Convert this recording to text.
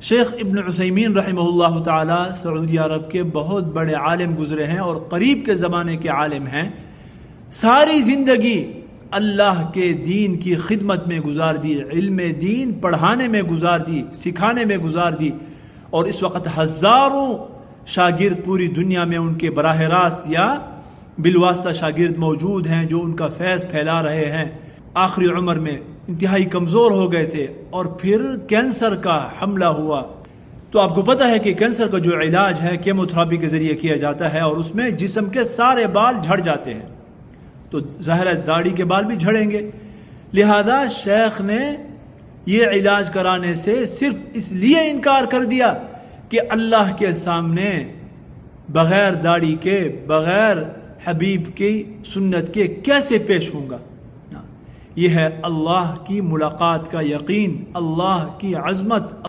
शेख इब्न उथैमीन रहमहुल्लाह ताला सऊदी अरब के बहुत बड़े आलिम गुजरे हैं और करीब के ज़माने के आलिम हैं। सारी ज़िंदगी अल्लाह के दीन की खिदमत में गुजार दी, इल्म दीन पढ़ाने में गुजार दी, सिखाने में गुजार दी। और इस वक्त हज़ारों शागिर्द पूरी दुनिया में उनके बराह रास्त या बिलवास्ता शागिर्द मौजूद हैं जो उनका फैज़ फैला रहे हैं। आखिरी उम्र में इंतहाई कमज़ोर हो गए थे और फिर कैंसर का हमला हुआ। तो आपको पता है कि कैंसर का जो इलाज है केमोथेरेपी के ज़रिए किया जाता है और उसमें जिस्म के सारे बाल झड़ जाते हैं। तो ज़ाहिर है दाढ़ी के बाल भी झड़ेंगे। लिहाजा शेख ने ये इलाज कराने से सिर्फ इसलिए इनकार कर दिया कि अल्लाह के सामने बग़ैर दाढ़ी के, बग़ैर हबीब की सुन्नत के कैसे पेश होऊंगा। यह है अल्लाह की मुलाकात का यकीन, अल्लाह की अज़मत।